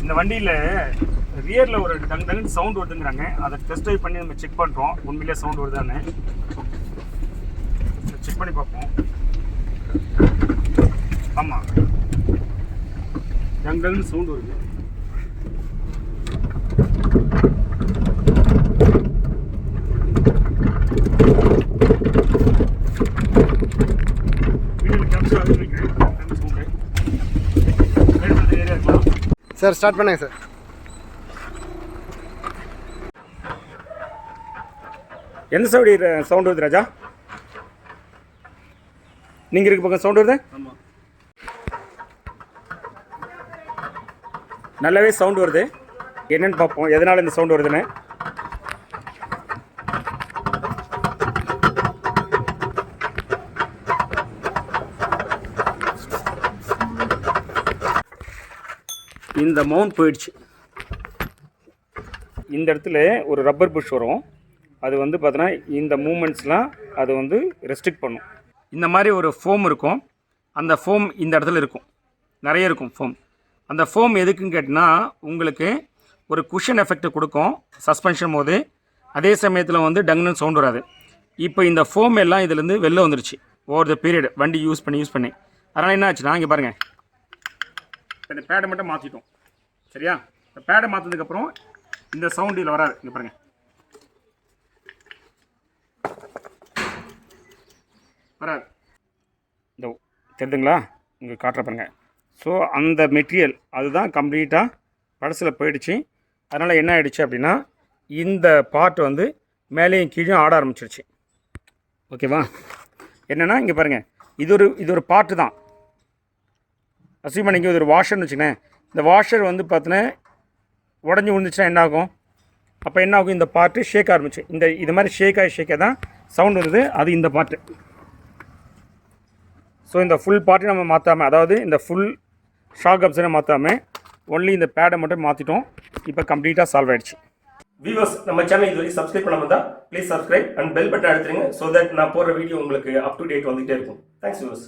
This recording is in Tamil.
இந்த வண்டியில் ரியரில் ஒரு டங்கு சவுண்ட் வருதுங்கிறாங்க. அதை டெஸ்ட் ட்ரைவ் பண்ணி நம்ம செக் பண்ணுறோம், உண்மையிலே சவுண்ட் வருதான்னு செக் பண்ணி பார்ப்போம். ஆமாம், டங்குன்னு சவுண்ட் வருது. சார் ஸ்டார்ட் பண்ணுங்க சார். எந்த சவுடி சவுண்ட் வருது ராஜா? நீங்கள் இருக்க பக்கம் சவுண்ட் வருது? ஆமாம், நல்லாவே சவுண்ட் வருது. என்னென்னு பார்ப்போம் எதனால் இந்த சவுண்ட் வருதுன்னு. இந்த மவுண்ட் போயிடுச்சு. இந்த இடத்துல ஒரு ரப்பர் புஷ் வரும். அது வந்து பார்த்தோன்னா இந்த மூமெண்ட்ஸ்லாம் அது வந்து ரெஸ்ட்ரிக்ட் பண்ணும். இந்த மாதிரி ஒரு ஃபோம் இருக்கும். அந்த ஃபோம் இந்த இடத்துல இருக்கும், நிறைய இருக்கும் ஃபோம். அந்த ஃபோம் எதுக்குன்னு கேட்டிங்கன்னா உங்களுக்கு ஒரு குஷன் எஃபெக்ட் கொடுக்கும் சஸ்பென்ஷன் போது. அதே சமயத்தில் வந்து டங்குன்னு சவுண்ட் வராது. இப்போ இந்த ஃபோம் எல்லாம் இதுலேருந்து வெளில வந்துருச்சு ஓவர் த பீரியட் வண்டி யூஸ் பண்ணி. அதனால் என்ன ஆச்சுன்னா இங்கே பாருங்கள், இந்த பேடை மட்டும் மாற்றிட்டோம். சரியா? இந்த பேடை மாற்றினதுக்கப்புறம் இந்த சவுண்ட் இதில் வராது. இங்கே பாருங்கள், வராது. இந்த தெரியுதுங்களா? இங்கே காட்டுற பாருங்க. ஸோ அந்த மெட்டீரியல் அதுதான் கம்ப்ளீட்டாக படசில் போயிடுச்சு. அதனால் என்ன ஆகிடுச்சு அப்படின்னா இந்த பார்ட் வந்து மேலேயும் கீழே ஆட ஆரம்பிச்சிருச்சு. ஓகேவா? என்னென்னா இங்கே பாருங்கள், இது ஒரு பார்ட்டு தான். அசியூம் பண்ணிங்க இது ஒரு வாஷர்னு வச்சுக்கேன். இந்த வாஷர் வந்து பார்த்தீங்கன்னா உடஞ்சி விழுந்துச்சுன்னா என்ன ஆகும்? அப்போ என்ன ஆகும்? இந்த பார்ட்டு ஷேக் ஆரம்பிச்சு. இது மாதிரி ஷேக்காக தான் சவுண்ட் வருது. அது இந்த பார்ட்டு. ஸோ இந்த ஃபுல் பார்ட்டு நம்ம மாற்றாமல், அதாவது இந்த ஃபுல் ஷாக் அப்சரை மாற்றாமல் ஒன்லி இந்த பேடை மட்டும் மாற்றிட்டோம். இப்போ கம்ப்ளீட்டாக சால்வ் ஆகிடுச்சு. வியூவர்ஸ், நம்ம சேனல் இது வரைக்கும் சப்ஸ்கிரைப் பண்ணாமல் தான் please subscribe and bell button அழுத்துருங்க. ஸோ தட் நான் போடுற வீடியோ உங்களுக்கு அப் டு டேட் வந்துகிட்டே இருக்கும். Thanks viewers.